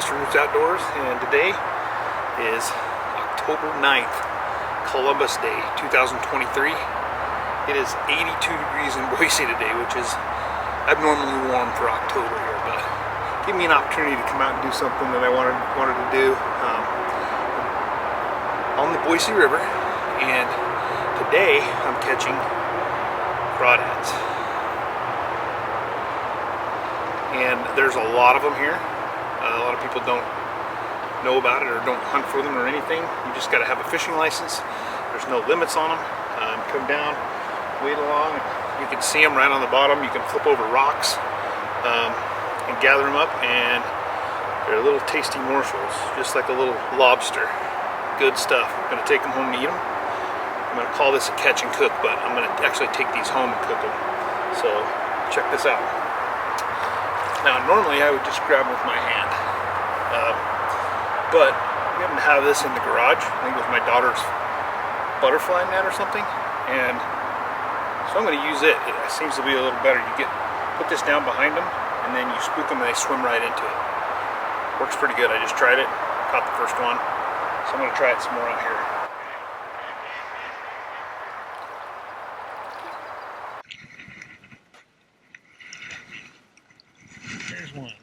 Western Roots Outdoors, and today is October 9th, Columbus Day 2023. It is 82 degrees in Boise today, which is abnormally warm for October here, but give me an opportunity to come out and do something that I wanted to do on the Boise River, and today I'm catching crawdads. And there's a lot of them here. A lot of people don't know about it or don't hunt for them or anything. You just got to have a fishing license. There's no limits on them. Come down, wade along. You can see them right on the bottom. You can flip over rocks and gather them up, and they're little tasty morsels, just like a little lobster. Good stuff. I'm going to take them home and eat them. I'm going to call this a catch and cook, but I'm going to actually take these home and cook them. So check this out. Now, normally I would just grab them with my hand, but we happen to have this in the garage. I think it was my daughter's butterfly net or something, and so I'm going to use it. It seems to be a little better. You put this down behind them, and then you spook them, and they swim right into it. Works pretty good. I just tried it, caught the first one, so I'm going to try it some more out here. There's one.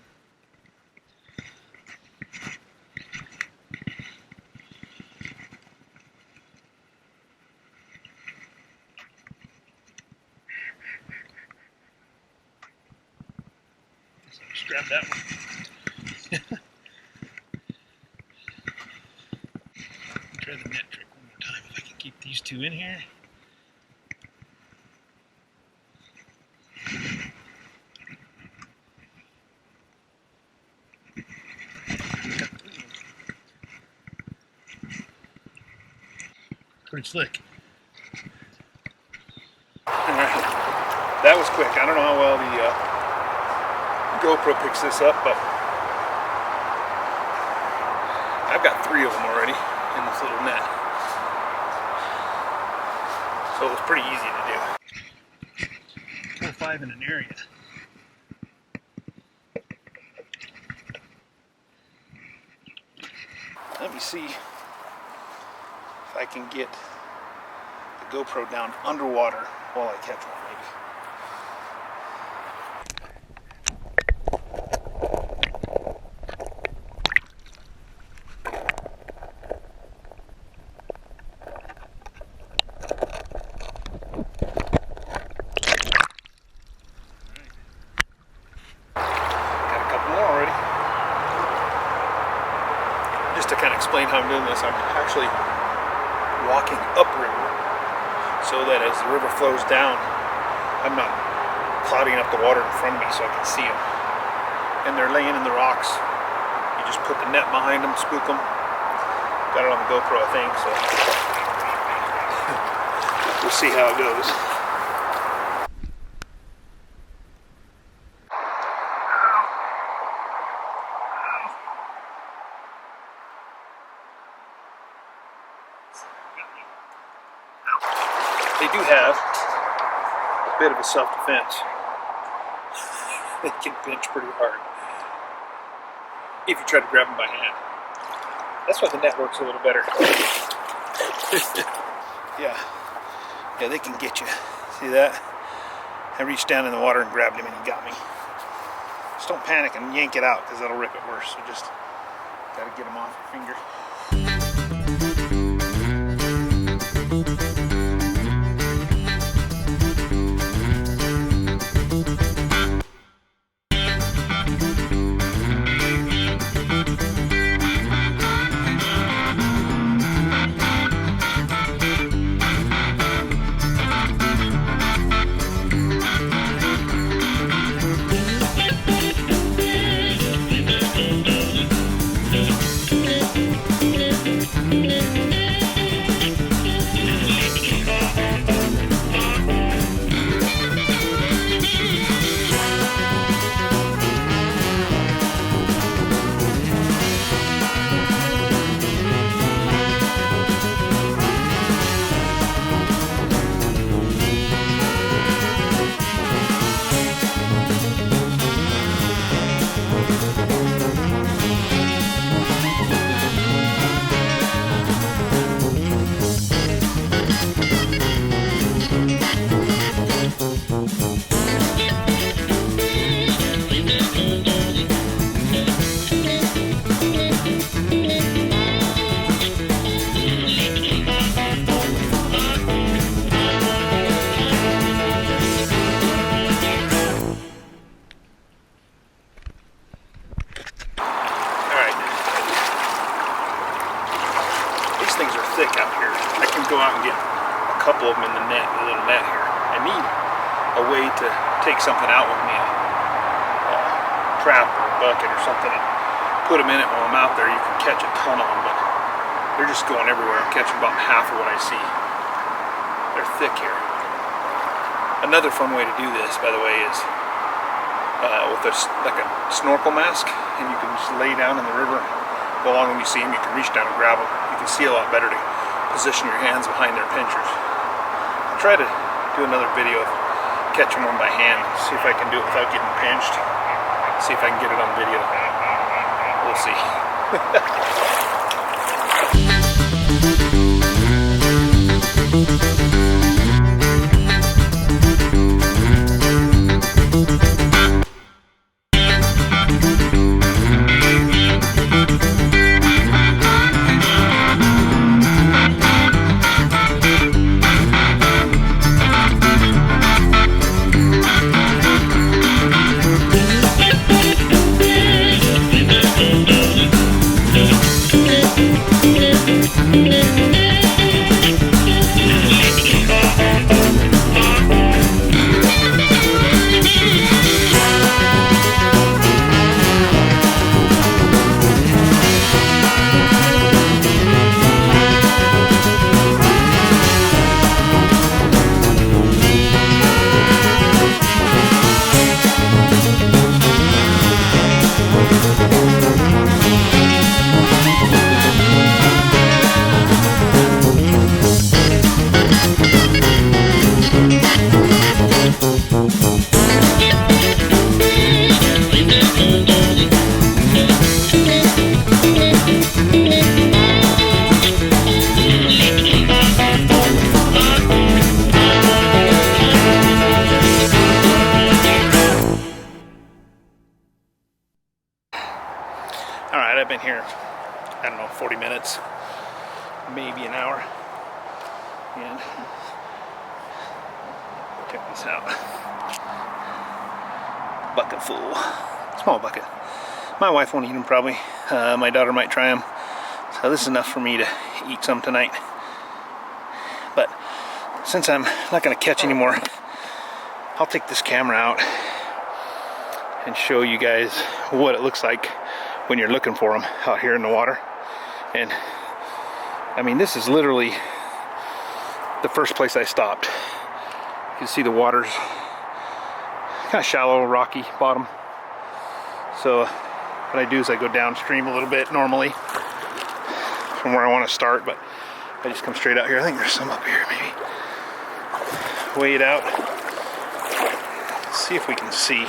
So just grab that one. Try the net trick one more time if I can keep these two in here. Pretty slick. Alright, that was quick. I don't know how well the GoPro picks this up, but I've got 3 of them already in this little net. So it was pretty easy to do. 4 or 5 in an area. Let me see if I can get the GoPro down underwater while I catch one, maybe. Got a couple more already. Just to kind of explain how I'm doing this, I'm actually walking upriver so that as the river flows down, I'm not clouding up the water in front of me so I can see them. And they're laying in the rocks. You just put the net behind them, spook them. Got it on the GoPro, I think, so we'll see how it goes. They do have a bit of a self-defense. They can pinch pretty hard if you try to grab them by hand. That's why the net works a little better. Yeah, they can get you. See that? I reached down in the water and grabbed him, and he got me. Just don't panic and yank it out, because that'll rip it worse. So just gotta get him off your finger. couple of them in the net, the little net here. I need a way to take something out with me, a trap or a bucket or something, and put them in it while I'm out there. You can catch a ton of them, but they're just going everywhere. I'm catching about half of what I see. They're thick here. Another fun way to do this, by the way, is with like a snorkel mask, and you can just lay down in the river, go along when you see them, you can reach down and grab them. You can see a lot better to position your hands behind their pinchers. I'll try to do another video of catching one by hand, see if I can do it without getting pinched, see if I can get it on video. We'll see. Alright, I've been here, I don't know, 40 minutes, maybe an hour, and check this out. Bucket full, small bucket. My wife won't eat them probably, my daughter might try them, so this is enough for me to eat some tonight. But since I'm not going to catch anymore, I'll take this camera out and show you guys what it looks like when you're looking for them out here in the water. And I mean, this is literally the first place I stopped. You can see the water's kind of shallow, rocky bottom. So what I do is I go downstream a little bit normally from where I want to start, but I just come straight out here. I think there's some up here maybe. Weigh it out. Let's see if we can see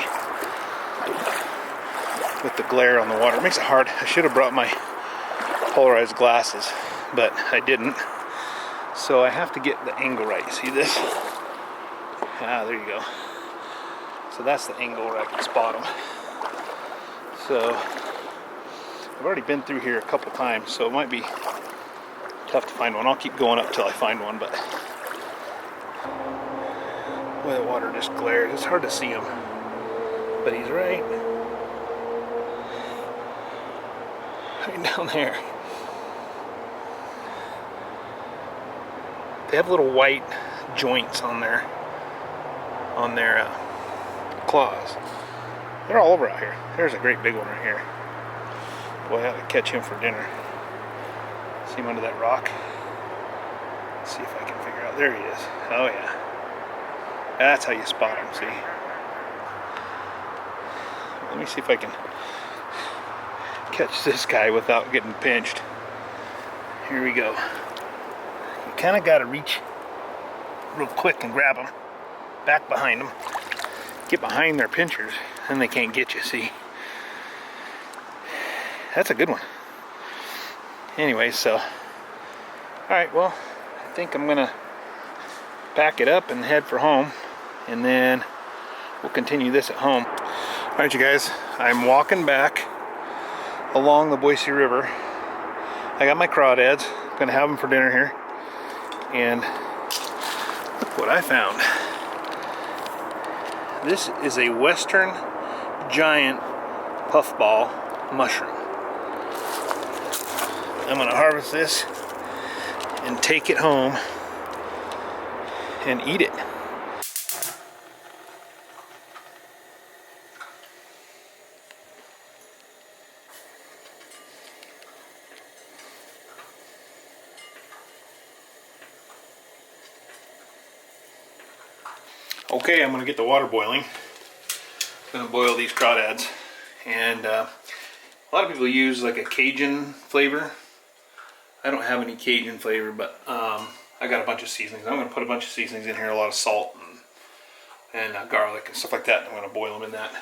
with the glare on the water. It makes it hard. I should have brought my polarized glasses, but I didn't. So I have to get the angle right. You see this? Ah, there you go. So that's the angle where I can spot them. So I've already been through here a couple times, so it might be tough to find one. I'll keep going up till I find one, but boy, the water just glares. It's hard to see him, but he's right down there. They have little white joints on their claws. They're all over out here. There's a great big one right here. Boy, I ought to catch him for dinner. See him under that rock? Let's see if I can figure out. There he is. Oh yeah. That's how you spot him, see? Let me see if I can catch this guy without getting pinched. Here we go. You kind of got to reach real quick and grab them. Back behind them. Get behind their pinchers, and they can't get you, see? That's a good one. Anyway, so, alright, well, I think I'm gonna pack it up and head for home, and then we'll continue this at home. Alright, you guys, I'm walking back along the Boise River. I got my crawdads. I'm gonna have them for dinner here, and look what I found. This is a western giant puffball mushroom. I'm gonna harvest this and take it home and eat it. Okay, I'm going to get the water boiling. I'm going to boil these crawdads. And a lot of people use like a Cajun flavor. I don't have any Cajun flavor, but I got a bunch of seasonings. I'm going to put a bunch of seasonings in here, a lot of salt and garlic and stuff like that. I'm going to boil them in that.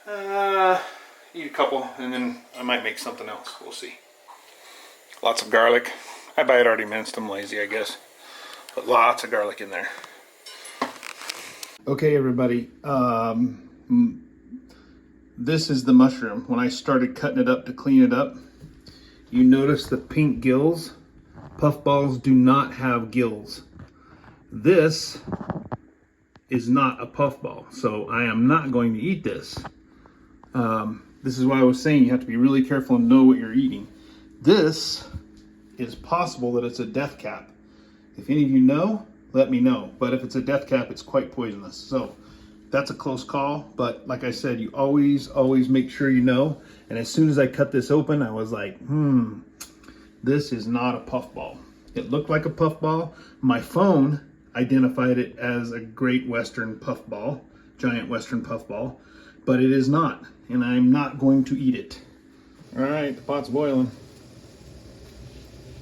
And then eat a couple, and then I might make something else. We'll see. Lots of garlic. I buy it already minced. I'm lazy, I guess. But lots of garlic in there. Okay, everybody. This is the mushroom. When I started cutting it up to clean it up, you notice the pink gills. Puffballs do not have gills. This is not a puffball, so I am not going to eat this. This is why I was saying you have to be really careful and know what you're eating. This is possible that it's a death cap. If any of you know, let me know. But if it's a death cap, it's quite poisonous. So that's a close call. But like I said, you always make sure you know. And as soon as I cut this open, I was like, this is not a puffball. It looked like a puffball. My phone identified it as a great Western puffball, giant Western puffball, but it is not. And I'm not going to eat it. All right, the pot's boiling.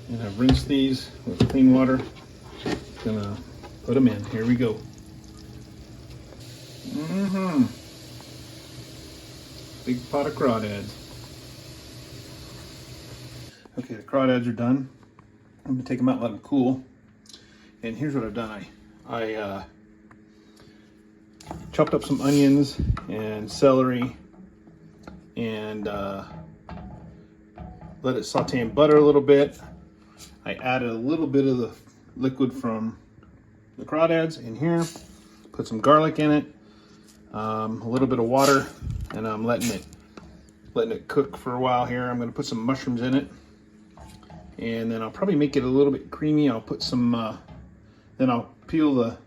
And I've rinsed these with clean water. Gonna put them in. Here we go. Big pot of crawdads. Okay, the crawdads are done. I'm gonna take them out and let them cool. And here's what I've done. I chopped up some onions and celery and let it saute in butter a little bit. I added a little bit of the liquid from the crawdads in here, put some garlic in it, a little bit of water, and I'm letting it cook for a while here. I'm going to put some mushrooms in it, and then I'll probably make it a little bit creamy. I'll put some, then I'll peel the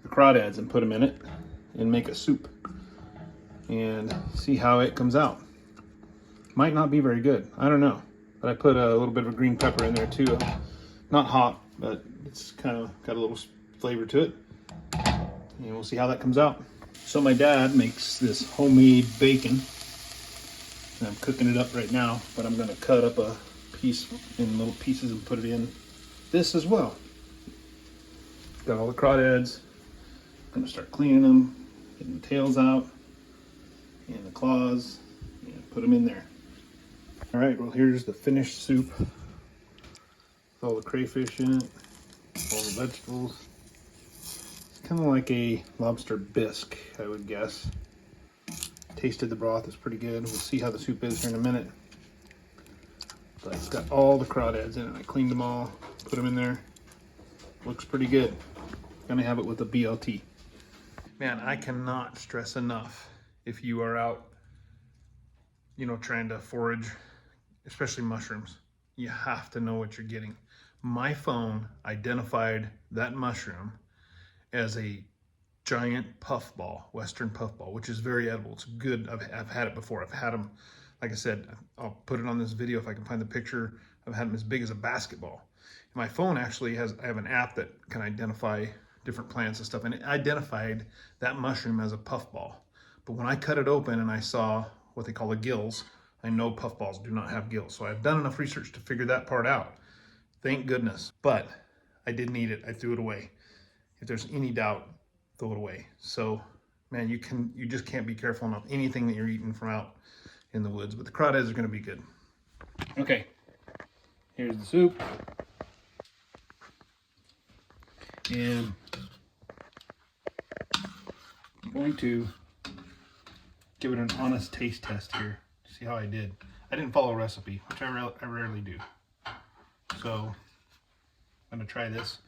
crawdads and put them in it and make a soup and see how it comes out. Might not be very good, I don't know, but I put a little bit of green pepper in there too. Not hot, but it's kind of got a little flavor to it. And we'll see how that comes out. So my dad makes this homemade bacon. And I'm cooking it up right now, but I'm gonna cut up a piece in little pieces and put it in this as well. Got all the crawdads. I'm gonna start cleaning them, getting the tails out and the claws, and put them in there. All right, well, here's the finished soup. All the crayfish in it, all the vegetables. It's kind of like a lobster bisque, I would guess. Tasted the broth, it's pretty good. We'll see how the soup is here in a minute. But it's got all the crawdads in it. I cleaned them all, put them in there. Looks pretty good. Gonna have it with a BLT. Man, I cannot stress enough, if you are out, trying to forage, especially mushrooms, you have to know what you're getting. My phone identified that mushroom as a giant puffball, Western puffball, which is very edible. It's good. I've had it before. I've had them, like I said, I'll put it on this video if I can find the picture. I've had them as big as a basketball. My phone actually I have an app that can identify different plants and stuff, and it identified that mushroom as a puffball. But when I cut it open and I saw what they call the gills, I know puffballs do not have gills. So I've done enough research to figure that part out. Thank goodness. But I didn't eat it. I threw it away. If there's any doubt, throw it away. So, man, you just can't be careful enough anything that you're eating from out in the woods. But the crawdads are going to be good. Okay, here's the soup. And I'm going to give it an honest taste test here. See how I did. I didn't follow a recipe, which I rarely do. So I'm gonna try this.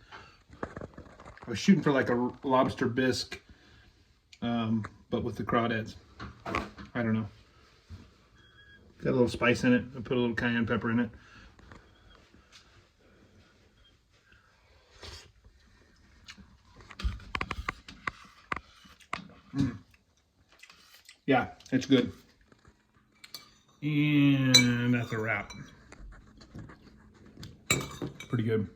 I was shooting for like a lobster bisque, but with the crawdads. I don't know. Got a little spice in it. I put a little cayenne pepper in it. Yeah, it's good. And that's a wrap. Pretty good.